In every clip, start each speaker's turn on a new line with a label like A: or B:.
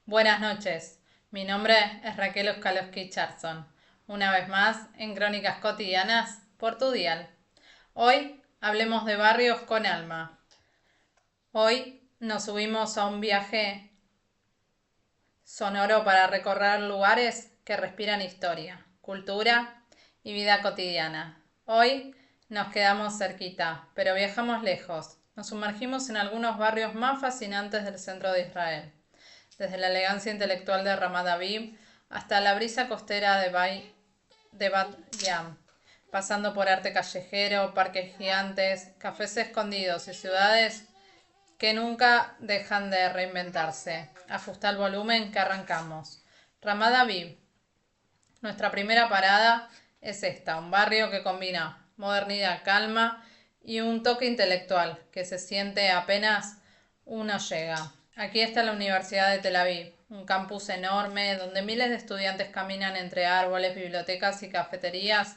A: Buenas noches, mi nombre es Raquel Oskalowski-Charson, una vez más en Crónicas Cotidianas por tu dial. Hoy hablemos de barrios con alma. Hoy nos subimos a un viaje sonoro para recorrer lugares que respiran historia, cultura y vida cotidiana. Hoy nos quedamos cerquita, pero viajamos lejos. Nos sumergimos en algunos barrios más fascinantes del centro de Israel, desde la elegancia intelectual de Ramat Aviv hasta la brisa costera de Bat Yam, pasando por arte callejero, parques gigantes, cafés escondidos y ciudades que nunca dejan de reinventarse. Ajusta el volumen que arrancamos. Ramat Aviv. Nuestra primera parada es esta, un barrio que combina modernidad, calma y un toque intelectual que se siente apenas uno llega. Aquí está la Universidad de Tel Aviv, un campus enorme donde miles de estudiantes caminan entre árboles, bibliotecas y cafeterías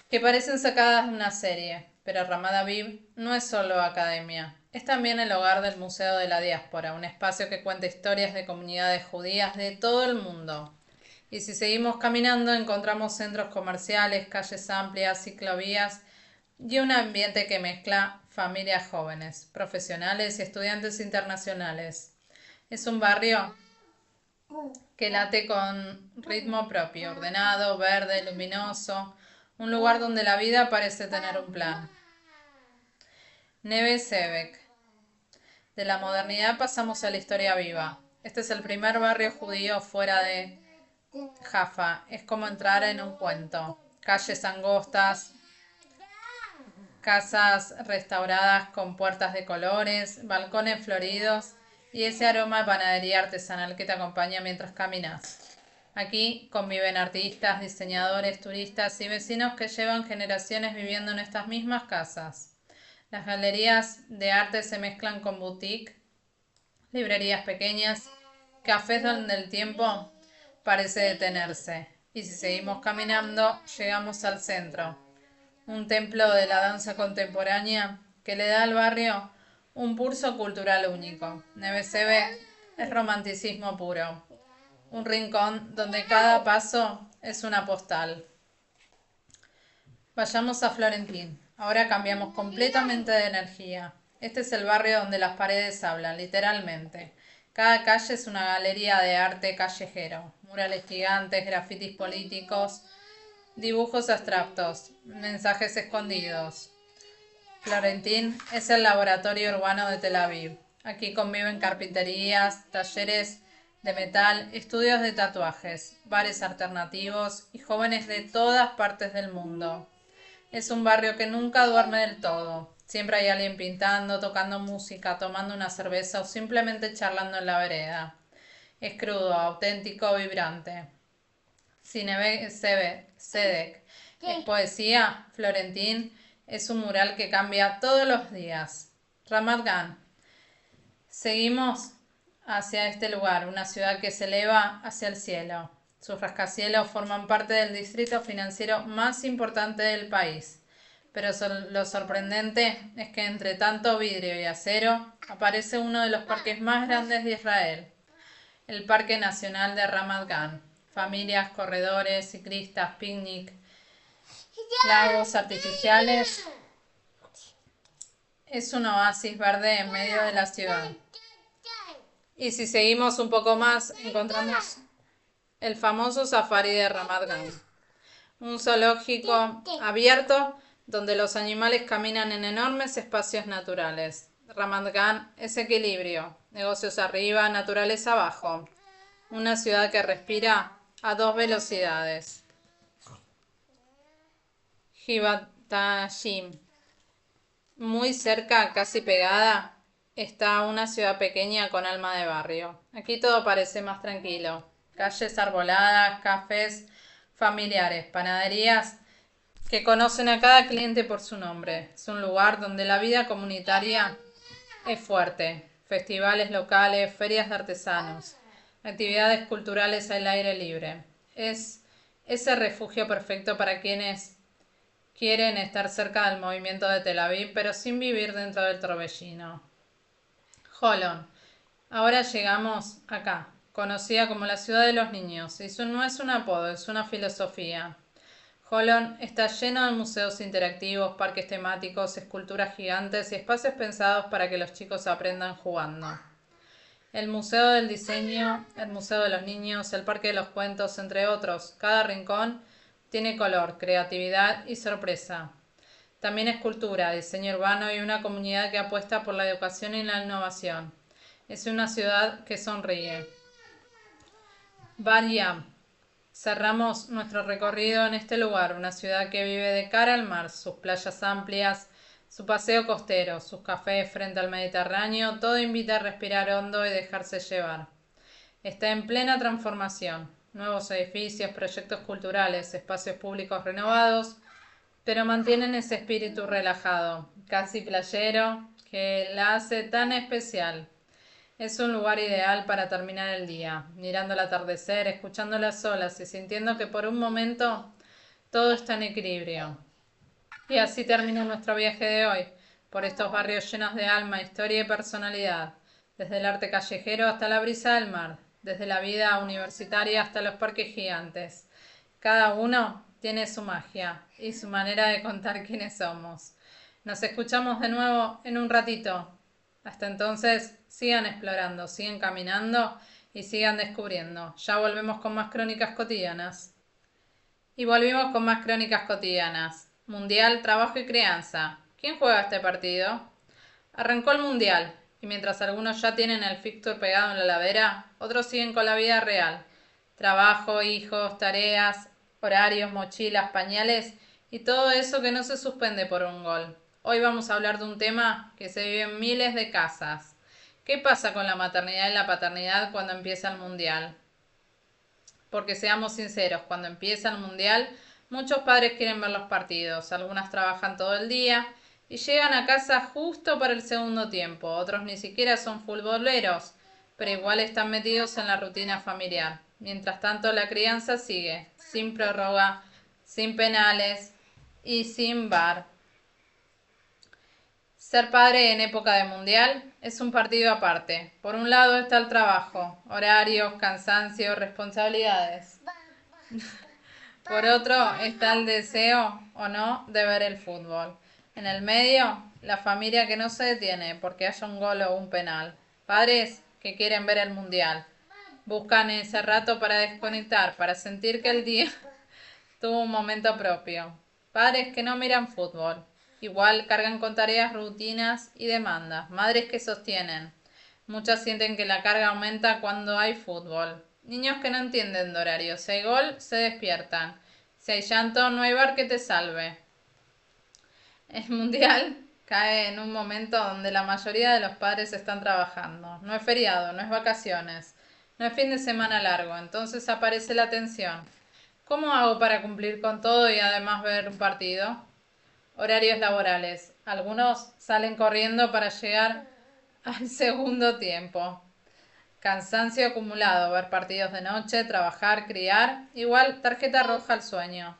A: que parecen sacadas de una serie. Pero Ramat Aviv no es solo academia, es también el hogar del Museo de la Diáspora, un espacio que cuenta historias de comunidades judías de todo el mundo. Y si seguimos caminando encontramos centros comerciales, calles amplias, ciclovías y un ambiente que mezcla familias jóvenes, profesionales y estudiantes internacionales. Es un barrio que late con ritmo propio, ordenado, verde, luminoso, un lugar donde la vida parece tener un plan. Neve Sevek. De la modernidad pasamos a la historia viva. Este es el primer barrio judío fuera de Jaffa. Es como entrar en un cuento. Calles angostas, casas restauradas con puertas de colores, balcones floridos y ese aroma de panadería artesanal que te acompaña mientras caminas. Aquí conviven artistas, diseñadores, turistas y vecinos que llevan generaciones viviendo en estas mismas casas. Las galerías de arte se mezclan con boutique, librerías pequeñas, cafés donde el tiempo parece detenerse. Y si seguimos caminando, llegamos al centro, un templo de la danza contemporánea que le da al barrio un pulso cultural único. Neve Sevek es romanticismo puro, un rincón donde cada paso es una postal. Vayamos a Florentín. Ahora cambiamos completamente de energía. Este es el barrio donde las paredes hablan, literalmente. Cada calle es una galería de arte callejero, murales gigantes, grafitis políticos, dibujos abstractos, mensajes escondidos. Florentín es el laboratorio urbano de Tel Aviv. Aquí conviven carpinterías, talleres de metal, estudios de tatuajes, bares alternativos y jóvenes de todas partes del mundo. Es un barrio que nunca duerme del todo. Siempre hay alguien pintando, tocando música, tomando una cerveza o simplemente charlando en la vereda. Es crudo, auténtico, vibrante. Sedek es poesía, Florentín es un mural que cambia todos los días. Ramat Gan. Seguimos hacia este lugar, una ciudad que se eleva hacia el cielo. Sus rascacielos forman parte del distrito financiero más importante del país. Pero lo sorprendente es que entre tanto vidrio y acero aparece uno de los parques más grandes de Israel, el Parque Nacional de Ramat Gan. Familias, corredores, ciclistas, picnic, lagos artificiales. Es un oasis verde en medio de la ciudad. Y si seguimos un poco más, encontramos el famoso safari de Ramat Gan, un zoológico abierto donde los animales caminan en enormes espacios naturales. Ramat Gan es equilibrio, negocios arriba, naturaleza abajo, una ciudad que respira a dos velocidades. Givatashim. Muy cerca, casi pegada, está una ciudad pequeña con alma de barrio. Aquí todo parece más tranquilo. Calles arboladas, cafés familiares, panaderías que conocen a cada cliente por su nombre. Es un lugar donde la vida comunitaria es fuerte. Festivales locales, ferias de artesanos, actividades culturales al aire libre. Es ese refugio perfecto para quienes quieren estar cerca del movimiento de Tel Aviv, pero sin vivir dentro del torbellino. Holon. Ahora llegamos acá, conocida como la ciudad de los niños, y eso no es un apodo, es una filosofía. Holon está lleno de museos interactivos, parques temáticos, esculturas gigantes y espacios pensados para que los chicos aprendan jugando. El Museo del Diseño, el Museo de los Niños, el Parque de los Cuentos, entre otros. Cada rincón tiene color, creatividad y sorpresa. También es cultura, diseño urbano y una comunidad que apuesta por la educación y la innovación. Es una ciudad que sonríe. Banyam. Cerramos nuestro recorrido en este lugar, una ciudad que vive de cara al mar, sus playas amplias, su paseo costero, sus cafés frente al Mediterráneo, todo invita a respirar hondo y dejarse llevar. Está en plena transformación, nuevos edificios, proyectos culturales, espacios públicos renovados, pero mantienen ese espíritu relajado, casi playero, que la hace tan especial. Es un lugar ideal para terminar el día, mirando el atardecer, escuchando las olas y sintiendo que por un momento todo está en equilibrio. Y así termina nuestro viaje de hoy, por estos barrios llenos de alma, historia y personalidad, desde el arte callejero hasta la brisa del mar, desde la vida universitaria hasta los parques gigantes. Cada uno tiene su magia y su manera de contar quiénes somos. Nos escuchamos de nuevo en un ratito. Hasta entonces, sigan explorando, sigan caminando y sigan descubriendo. Ya volvemos con más crónicas cotidianas. Y volvimos con más crónicas cotidianas. Mundial, trabajo y crianza. ¿Quién juega este partido? Arrancó el mundial, y mientras algunos ya tienen el fixture pegado en la heladera, otros siguen con la vida real. Trabajo, hijos, tareas, horarios, mochilas, pañales y todo eso que no se suspende por un gol. Hoy vamos a hablar de un tema que se vive en miles de casas. ¿Qué pasa con la maternidad y la paternidad cuando empieza el mundial? Porque seamos sinceros, cuando empieza el mundial, muchos padres quieren ver los partidos, algunas trabajan todo el día y llegan a casa justo para el segundo tiempo, otros ni siquiera son futboleros, pero igual están metidos en la rutina familiar. Mientras tanto, la crianza sigue, sin prórroga, sin penales y sin VAR. Ser padre en época de mundial es un partido aparte. Por un lado está el trabajo, horarios, cansancio, responsabilidades. Por otro está el deseo o no de ver el fútbol. En el medio, la familia que no se detiene porque haya un gol o un penal. Padres que quieren ver el mundial. Buscan ese rato para desconectar, para sentir que el día tuvo un momento propio. Padres que no miran fútbol. Igual cargan con tareas, rutinas y demandas. Madres que sostienen. Muchas sienten que la carga aumenta cuando hay fútbol. Niños que no entienden de horario. Si hay gol, se despiertan. Si hay llanto, no hay bar que te salve. El mundial cae en un momento donde la mayoría de los padres están trabajando. No es feriado, no es vacaciones, no es fin de semana largo. Entonces aparece la tensión. ¿Cómo hago para cumplir con todo y además ver un partido? Horarios laborales. Algunos salen corriendo para llegar al segundo tiempo. Cansancio acumulado, ver partidos de noche, trabajar, criar, igual tarjeta roja al sueño.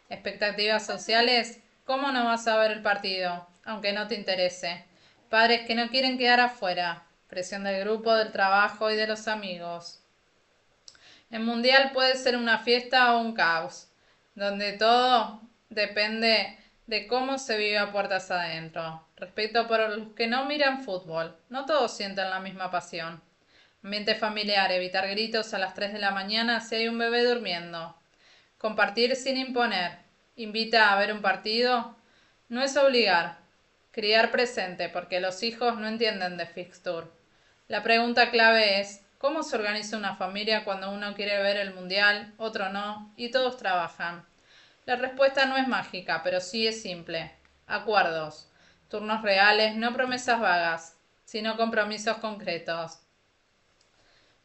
A: Expectativas sociales, ¿cómo no vas a ver el partido, aunque no te interese? Padres que no quieren quedar afuera, presión del grupo, del trabajo y de los amigos. El mundial puede ser una fiesta o un caos, donde todo depende de cómo se vive a puertas adentro. Respecto por los que no miran fútbol, no todos sienten la misma pasión. Ambiente familiar, evitar gritos a las 3 de la mañana si hay un bebé durmiendo. Compartir sin imponer. Invita a ver un partido. No es obligar. Criar presente, porque los hijos no entienden de fixture. La pregunta clave es, ¿cómo se organiza una familia cuando uno quiere ver el mundial, otro no, y todos trabajan? La respuesta no es mágica, pero sí es simple. Acuerdos. Turnos reales, no promesas vagas, sino compromisos concretos.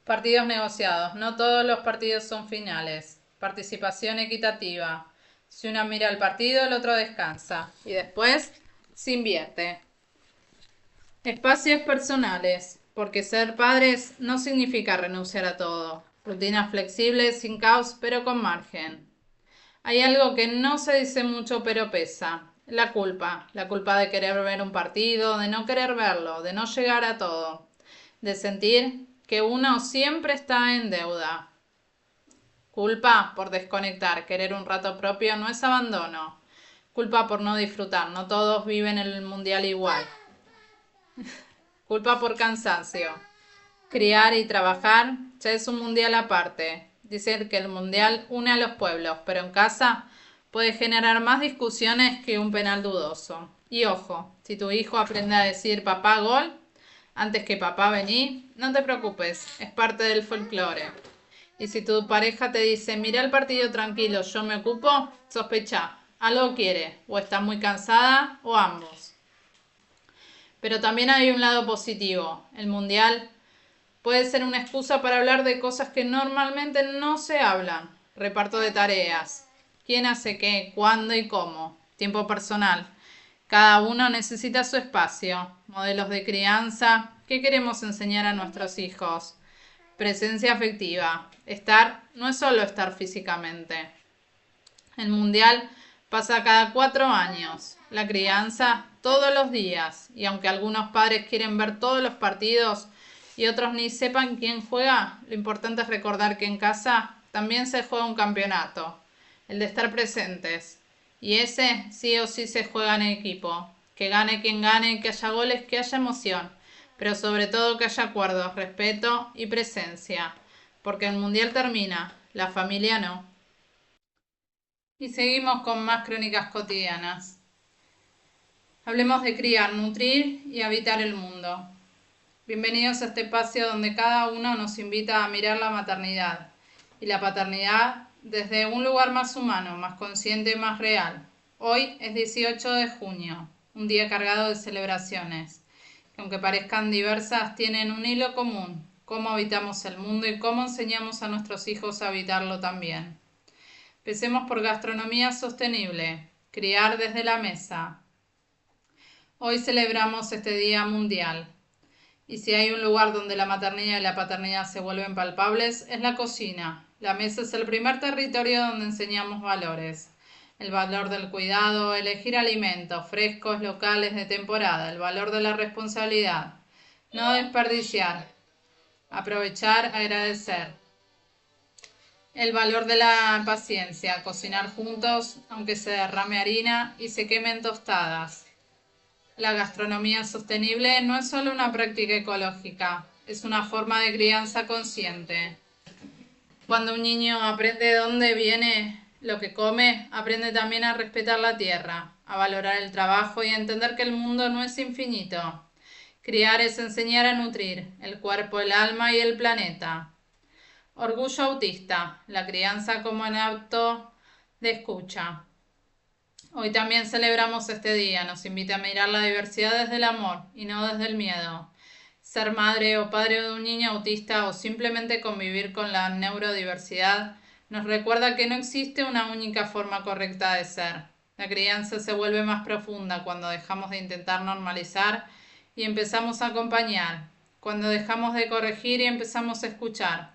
A: Partidos negociados. No todos los partidos son finales. Participación equitativa. Si uno mira el partido, el otro descansa. Y después se invierte. Espacios personales. Porque ser padres no significa renunciar a todo. Rutinas flexibles, sin caos, pero con margen. Hay algo que no se dice mucho pero pesa. La culpa. La culpa de querer ver un partido, de no querer verlo, de no llegar a todo. de sentir que uno siempre está en deuda. Culpa por desconectar, querer un rato propio no es abandono. Culpa por no disfrutar, no todos viven el mundial igual. Culpa por cansancio. Criar y trabajar ya es un mundial aparte. Dicen que el mundial une a los pueblos, pero en casa puede generar más discusiones que un penal dudoso. Y ojo, si tu hijo aprende a decir papá gol antes que papá vení, no te preocupes, es parte del folclore. Y si tu pareja te dice mira el partido tranquilo, yo me ocupo, sospecha, algo quiere, o está muy cansada, o ambos. Pero también hay un lado positivo. El mundial puede ser una excusa para hablar de cosas que normalmente no se hablan. Reparto de tareas. ¿Quién hace qué? ¿Cuándo y cómo? Tiempo personal. Cada uno necesita su espacio. Modelos de crianza. ¿Qué queremos enseñar a nuestros hijos? Presencia afectiva. Estar no es solo estar físicamente. El mundial pasa cada 4 años. La crianza todos los días. Y aunque algunos padres quieren ver todos los partidos y otros ni sepan quién juega, lo importante es recordar que en casa también se juega un campeonato, el de estar presentes. Y ese sí o sí se juega en equipo. Que gane quien gane, que haya goles, que haya emoción, pero sobre todo que haya acuerdos, respeto y presencia. Porque el mundial termina, la familia no. Y seguimos con más crónicas cotidianas. Hablemos de criar, nutrir y habitar el mundo. Bienvenidos a este espacio donde cada uno nos invita a mirar la maternidad y la paternidad desde un lugar más humano, más consciente y más real. Hoy es 18 de junio, un día cargado de celebraciones, que aunque parezcan diversas, tienen un hilo común: cómo habitamos el mundo y cómo enseñamos a nuestros hijos a habitarlo también. Empecemos por gastronomía sostenible, criar desde la mesa. Hoy celebramos este Día Mundial. Y si hay un lugar donde la maternidad y la paternidad se vuelven palpables, es la cocina. La mesa es el primer territorio donde enseñamos valores. El valor del cuidado, elegir alimentos frescos, locales, de temporada, el valor de la responsabilidad. No desperdiciar, aprovechar, agradecer. El valor de la paciencia, cocinar juntos, aunque se derrame harina y se quemen tostadas. La gastronomía sostenible no es solo una práctica ecológica, es una forma de crianza consciente. Cuando un niño aprende de dónde viene lo que come, aprende también a respetar la tierra, a valorar el trabajo y a entender que el mundo no es infinito. Criar es enseñar a nutrir el cuerpo, el alma y el planeta. Orgullo autista, la crianza como un acto de escucha. Hoy también celebramos este día, nos invita a mirar la diversidad desde el amor y no desde el miedo. Ser madre o padre de un niño autista o simplemente convivir con la neurodiversidad nos recuerda que no existe una única forma correcta de ser. La crianza se vuelve más profunda cuando dejamos de intentar normalizar y empezamos a acompañar, cuando dejamos de corregir y empezamos a escuchar,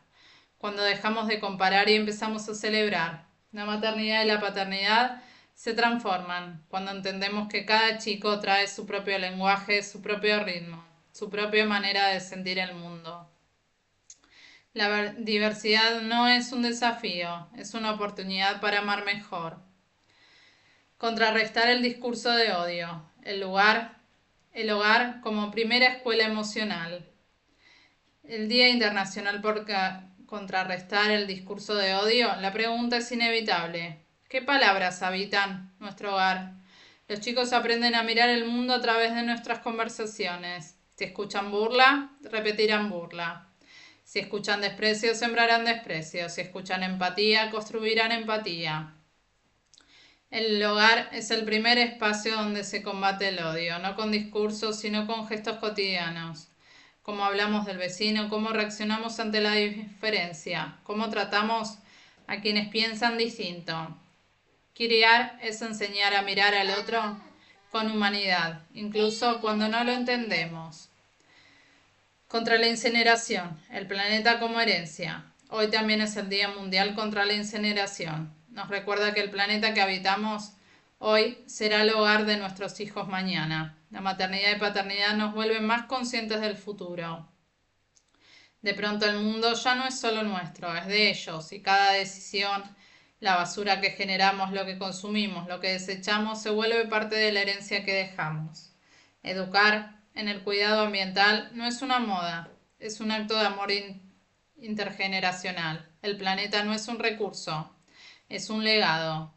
A: cuando dejamos de comparar y empezamos a celebrar. La maternidad y la paternidad se transforman cuando entendemos que cada chico trae su propio lenguaje, su propio ritmo, su propia manera de sentir el mundo. La diversidad no es un desafío, es una oportunidad para amar mejor. Contrarrestar el discurso de odio, el hogar como primera escuela emocional. El Día Internacional por contrarrestar el discurso de odio, la pregunta es inevitable. ¿Qué palabras habitan nuestro hogar? Los chicos aprenden a mirar el mundo a través de nuestras conversaciones. Si escuchan burla, repetirán burla. Si escuchan desprecio, sembrarán desprecio. Si escuchan empatía, construirán empatía. El hogar es el primer espacio donde se combate el odio, no con discursos, sino con gestos cotidianos. Cómo hablamos del vecino, cómo reaccionamos ante la diferencia, cómo tratamos a quienes piensan distinto. Criar es enseñar a mirar al otro con humanidad, incluso cuando no lo entendemos. Contra la incineración, el planeta como herencia. Hoy también es el Día Mundial contra la Incineración. Nos recuerda que el planeta que habitamos hoy será el hogar de nuestros hijos mañana. La maternidad y paternidad nos vuelven más conscientes del futuro. De pronto el mundo ya no es solo nuestro, es de ellos, y cada decisión, la basura que generamos, lo que consumimos, lo que desechamos, se vuelve parte de la herencia que dejamos. Educar en el cuidado ambiental no es una moda, es un acto de amor intergeneracional. El planeta no es un recurso, es un legado.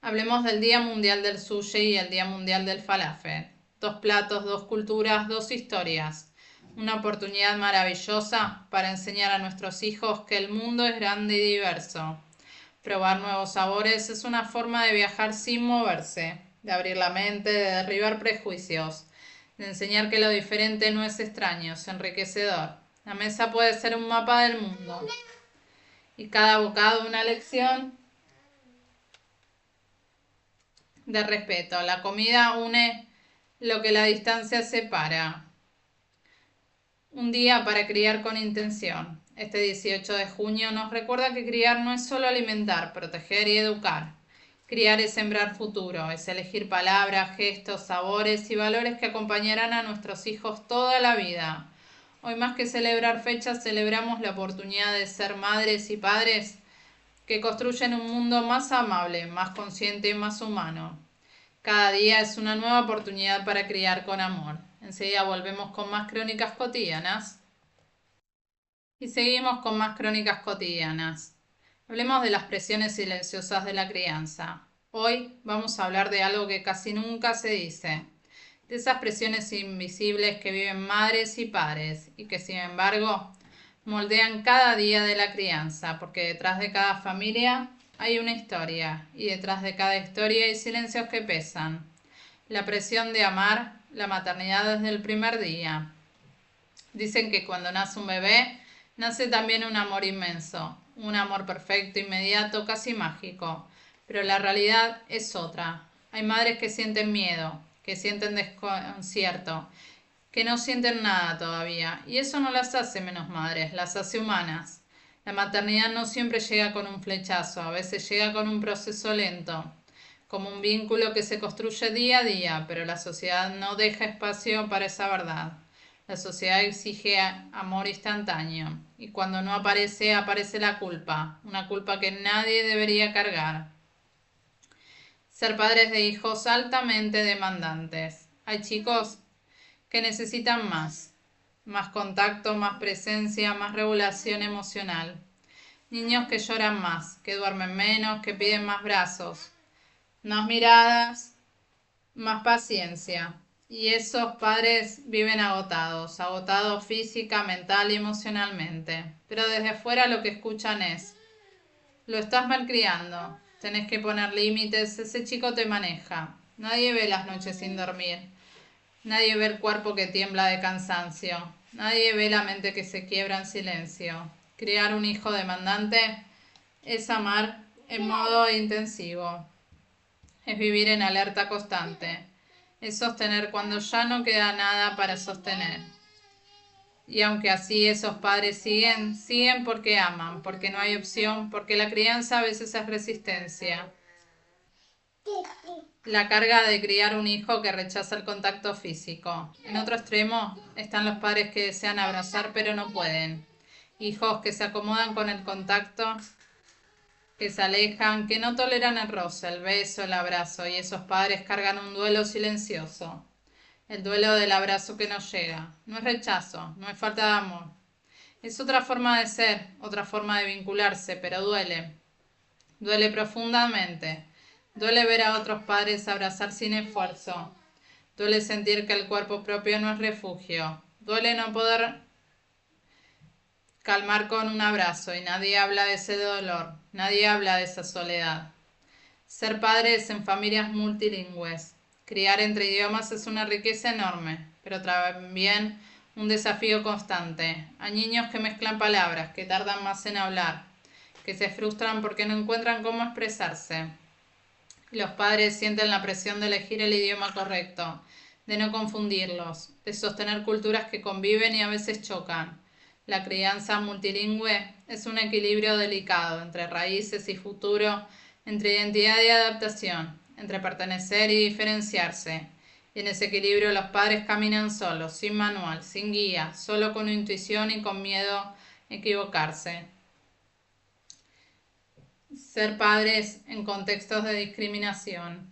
A: Hablemos del Día Mundial del Sushi y el Día Mundial del Falafel. Dos platos, dos culturas, dos historias. Una oportunidad maravillosa para enseñar a nuestros hijos que el mundo es grande y diverso. Probar nuevos sabores es una forma de viajar sin moverse, de abrir la mente, de derribar prejuicios, de enseñar que lo diferente no es extraño, es enriquecedor. La mesa puede ser un mapa del mundo y cada bocado una lección de respeto. La comida une lo que la distancia separa. Un día para criar con intención. Este 18 de junio nos recuerda que criar no es solo alimentar, proteger y educar. Criar es sembrar futuro, es elegir palabras, gestos, sabores y valores que acompañarán a nuestros hijos toda la vida. Hoy más que celebrar fechas, celebramos la oportunidad de ser madres y padres que construyen un mundo más amable, más consciente y más humano. Cada día es una nueva oportunidad para criar con amor. Enseguida volvemos con más crónicas cotidianas. Y seguimos con más crónicas cotidianas. Hablemos de las presiones silenciosas de la crianza. Hoy vamos a hablar de algo que casi nunca se dice, de esas presiones invisibles que viven madres y padres y que sin embargo moldean cada día de la crianza, porque detrás de cada familia hay una historia y detrás de cada historia hay silencios que pesan. La presión de amar la maternidad desde el primer día. Dicen que cuando nace un bebé, nace también un amor inmenso, un amor perfecto, inmediato, casi mágico. Pero la realidad es otra. Hay madres que sienten miedo, que sienten desconcierto, que no sienten nada todavía. Y eso no las hace menos madres, las hace humanas. La maternidad no siempre llega con un flechazo, a veces llega con un proceso lento, como un vínculo que se construye día a día, pero la sociedad no deja espacio para esa verdad. La sociedad exige amor instantáneo y cuando no aparece, aparece la culpa, una culpa que nadie debería cargar. Ser padres de hijos altamente demandantes. Hay chicos que necesitan más contacto, más presencia, más regulación emocional. Niños que lloran más, que duermen menos, que piden más brazos, más miradas, más paciencia. Y esos padres viven agotados, agotados física, mental y emocionalmente. Pero desde afuera lo que escuchan es, lo estás malcriando, tenés que poner límites, ese chico te maneja. Nadie ve las noches sin dormir, nadie ve el cuerpo que tiembla de cansancio, nadie ve la mente que se quiebra en silencio. Criar un hijo demandante es amar en modo intensivo, es vivir en alerta constante, es sostener cuando ya no queda nada para sostener. Y aunque así esos padres siguen porque aman, porque no hay opción, porque la crianza a veces es resistencia. La carga de criar un hijo que rechaza el contacto físico. En otro extremo están los padres que desean abrazar pero no pueden. Hijos que se acomodan con el contacto, que se alejan, que no toleran el roce, el beso, el abrazo, y esos padres cargan un duelo silencioso. El duelo del abrazo que no llega. No es rechazo, no es falta de amor. Es otra forma de ser, otra forma de vincularse, pero duele. Duele profundamente. Duele ver a otros padres abrazar sin esfuerzo. Duele sentir que el cuerpo propio no es refugio. Duele no poder calmar con un abrazo y nadie habla de ese dolor, nadie habla de esa soledad. Ser padres en familias multilingües. Criar entre idiomas es una riqueza enorme, pero también un desafío constante. Hay niños que mezclan palabras, que tardan más en hablar, que se frustran porque no encuentran cómo expresarse. Los padres sienten la presión de elegir el idioma correcto, de no confundirlos, de sostener culturas que conviven y a veces chocan. La crianza multilingüe es un equilibrio delicado entre raíces y futuro, entre identidad y adaptación, entre pertenecer y diferenciarse. Y en ese equilibrio los padres caminan solos, sin manual, sin guía, solo con intuición y con miedo a equivocarse. Ser padres en contextos de discriminación.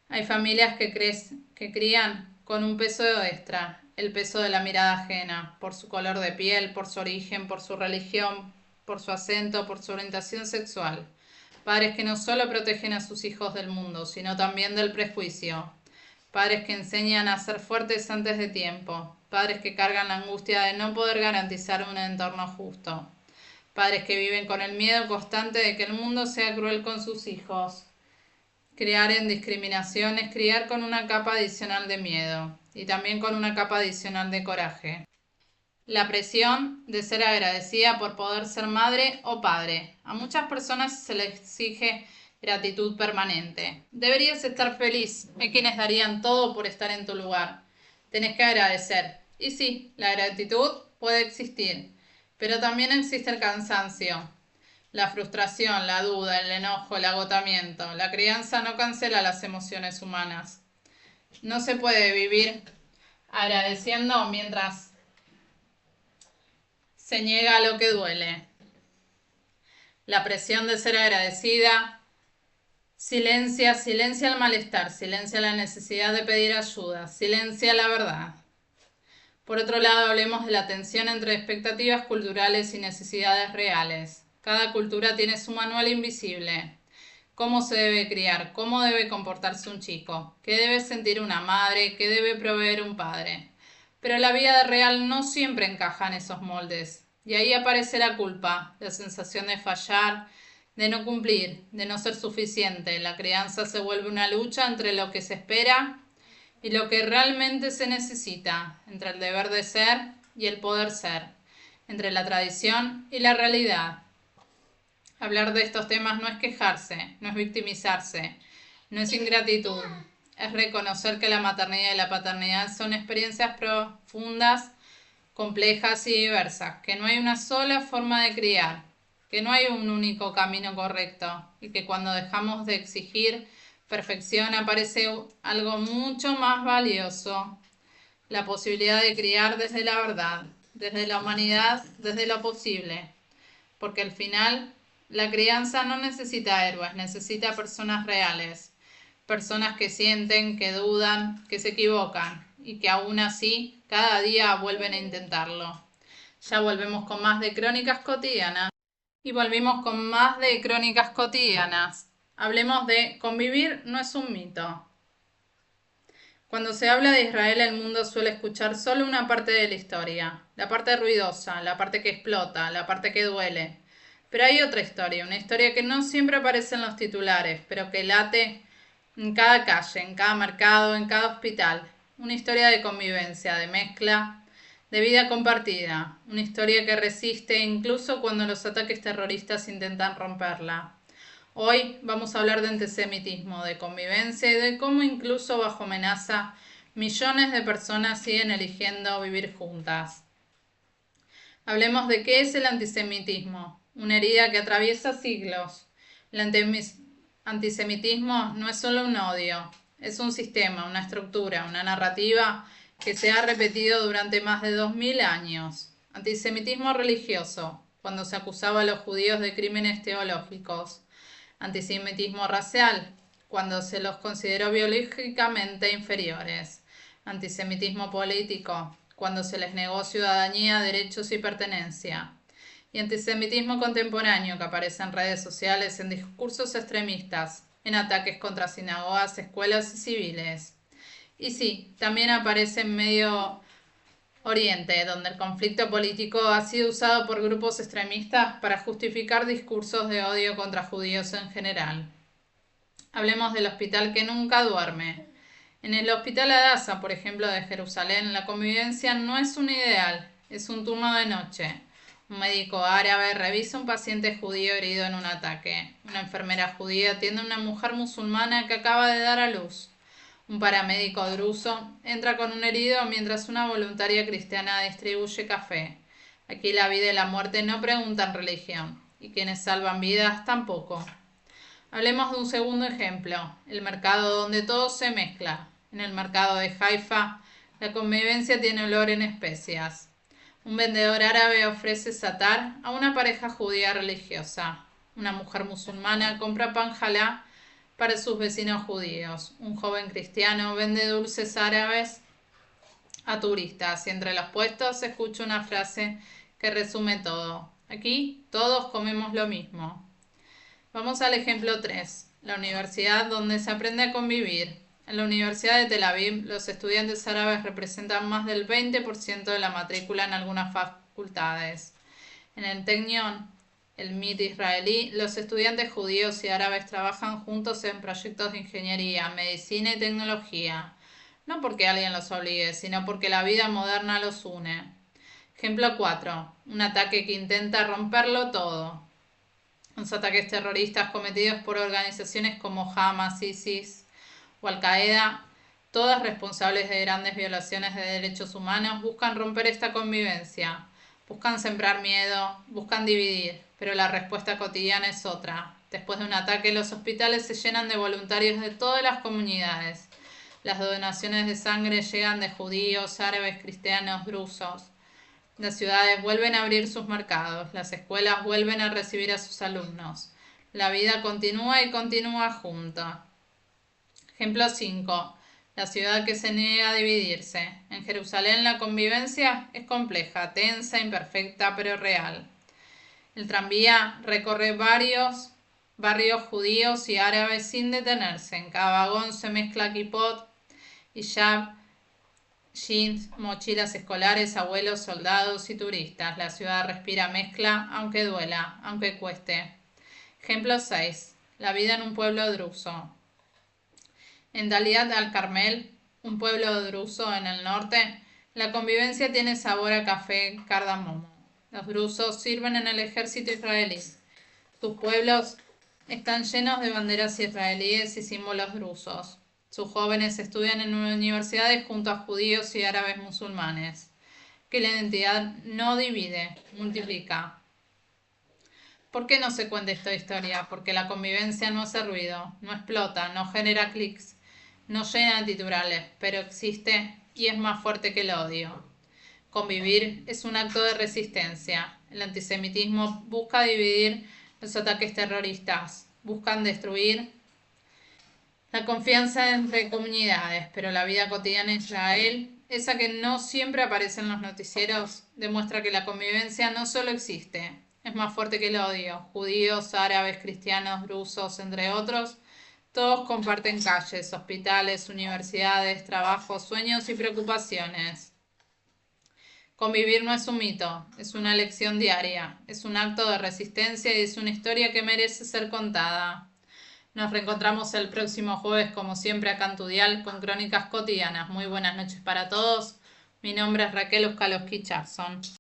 A: Hay familias que crían con un peso extra, el peso de la mirada ajena, por su color de piel, por su origen, por su religión, por su acento, por su orientación sexual. Padres que no solo protegen a sus hijos del mundo, sino también del prejuicio. Padres que enseñan a ser fuertes antes de tiempo. Padres que cargan la angustia de no poder garantizar un entorno justo. Padres que viven con el miedo constante de que el mundo sea cruel con sus hijos. Criar en discriminación es criar con una capa adicional de miedo y también con una capa adicional de coraje. La presión de ser agradecida por poder ser madre o padre. A muchas personas se les exige gratitud permanente. Deberías estar feliz. Hay quienes darían todo por estar en tu lugar. Tenés que agradecer. Y sí, la gratitud puede existir, pero también existe el cansancio, la frustración, la duda, el enojo, el agotamiento. La crianza no cancela las emociones humanas. No se puede vivir agradeciendo mientras se niega a lo que duele. La presión de ser agradecida silencia el malestar, silencia la necesidad de pedir ayuda, silencia la verdad. Por otro lado, hablemos de la tensión entre expectativas culturales y necesidades reales. Cada cultura tiene su manual invisible. Cómo se debe criar, cómo debe comportarse un chico, qué debe sentir una madre, qué debe proveer un padre. Pero la vida real no siempre encaja en esos moldes. Y ahí aparece la culpa, la sensación de fallar, de no cumplir, de no ser suficiente. La crianza se vuelve una lucha entre lo que se espera y lo que realmente se necesita, entre el deber de ser y el poder ser, entre la tradición y la realidad. Hablar de estos temas no es quejarse, no es victimizarse, no es ingratitud, es reconocer que la maternidad y la paternidad son experiencias profundas, complejas y diversas, que no hay una sola forma de criar, que no hay un único camino correcto y que cuando dejamos de exigir perfección aparece algo mucho más valioso, la posibilidad de criar desde la verdad, desde la humanidad, desde lo posible, porque al final la crianza no necesita héroes, necesita personas reales, personas que sienten, que dudan, que se equivocan y que aún así cada día vuelven a intentarlo. Ya volvemos con más de Crónicas Cotidianas y volvimos con más de Crónicas Cotidianas. Hablemos de convivir no es un mito. Cuando se habla de Israel, el mundo suele escuchar solo una parte de la historia, la parte ruidosa, la parte que explota, la parte que duele. Pero hay otra historia, una historia que no siempre aparece en los titulares, pero que late en cada calle, en cada mercado, en cada hospital. Una historia de convivencia, de mezcla, de vida compartida. Una historia que resiste incluso cuando los ataques terroristas intentan romperla. Hoy vamos a hablar de antisemitismo, de convivencia y de cómo incluso bajo amenaza millones de personas siguen eligiendo vivir juntas. Hablemos de qué es el antisemitismo, una herida que atraviesa siglos. El antisemitismo no es solo un odio, es un sistema, una estructura, una narrativa que se ha repetido durante más de 2000 años. Antisemitismo religioso, cuando se acusaba a los judíos de crímenes teológicos. Antisemitismo racial, cuando se los consideró biológicamente inferiores. Antisemitismo político, cuando se les negó ciudadanía, derechos y pertenencia. Y antisemitismo contemporáneo, que aparece en redes sociales, en discursos extremistas, en ataques contra sinagogas, escuelas y civiles. Y sí, también aparece en Medio Oriente, donde el conflicto político ha sido usado por grupos extremistas para justificar discursos de odio contra judíos en general. Hablemos del hospital que nunca duerme. En el hospital Adasa, por ejemplo, de Jerusalén, la convivencia no es un ideal, es un turno de noche. Un médico árabe revisa un paciente judío herido en un ataque. Una enfermera judía atiende a una mujer musulmana que acaba de dar a luz. Un paramédico druso entra con un herido mientras una voluntaria cristiana distribuye café. Aquí la vida y la muerte no preguntan religión, y quienes salvan vidas tampoco. Hablemos de un segundo ejemplo, el mercado donde todo se mezcla. En el mercado de Haifa, la convivencia tiene olor en especias. Un vendedor árabe ofrece satar a una pareja judía religiosa. Una mujer musulmana compra pan halá para sus vecinos judíos. Un joven cristiano vende dulces árabes a turistas y entre los puestos se escucha una frase que resume todo. Aquí todos comemos lo mismo. Vamos al ejemplo 3. La universidad donde se aprende a convivir. En la Universidad de Tel Aviv, los estudiantes árabes representan más del 20% de la matrícula en algunas facultades. En el Technion, el MIT israelí, los estudiantes judíos y árabes trabajan juntos en proyectos de ingeniería, medicina y tecnología. No porque alguien los obligue, sino porque la vida moderna los une. Ejemplo 4. Un ataque que intenta romperlo todo. Los ataques terroristas cometidos por organizaciones como Hamas, ISIS o Al-Qaeda, todas responsables de grandes violaciones de derechos humanos, buscan romper esta convivencia, buscan sembrar miedo, buscan dividir, pero la respuesta cotidiana es otra. Después de un ataque, los hospitales se llenan de voluntarios de todas las comunidades. Las donaciones de sangre llegan de judíos, árabes, cristianos, drusos. Las ciudades vuelven a abrir sus mercados, las escuelas vuelven a recibir a sus alumnos. La vida continúa y continúa junta. Ejemplo 5. La ciudad que se niega a dividirse. En Jerusalén la convivencia es compleja, tensa, imperfecta, pero real. El tranvía recorre varios barrios judíos y árabes sin detenerse. En cada vagón se mezcla kipot, hijab, jeans, mochilas escolares, abuelos, soldados y turistas. La ciudad respira mezcla, aunque duela, aunque cueste. Ejemplo 6. La vida en un pueblo druso. En Daliat al-Carmel, un pueblo druso en el norte, la convivencia tiene sabor a café cardamomo. Los drusos sirven en el ejército israelí. Sus pueblos están llenos de banderas israelíes y símbolos drusos. Sus jóvenes estudian en universidades junto a judíos y árabes musulmanes. Que la identidad no divide, multiplica. ¿Por qué no se cuenta esta historia? Porque la convivencia no hace ruido, no explota, no genera clics, no llena de titulares, pero existe y es más fuerte que el odio. Convivir es un acto de resistencia. El antisemitismo busca dividir, los ataques terroristas buscan destruir la confianza entre comunidades, pero la vida cotidiana en Israel, esa que no siempre aparece en los noticieros, demuestra que la convivencia no solo existe, es más fuerte que el odio. Judíos, árabes, cristianos, drusos, entre otros, todos comparten calles, hospitales, universidades, trabajos, sueños y preocupaciones. Convivir no es un mito, es una lección diaria, es un acto de resistencia y es una historia que merece ser contada. Nos reencontramos el próximo jueves, como siempre, acá en Tu Dial, con crónicas cotidianas. Muy buenas noches para todos. Mi nombre es Raquel Uskaloski Charson.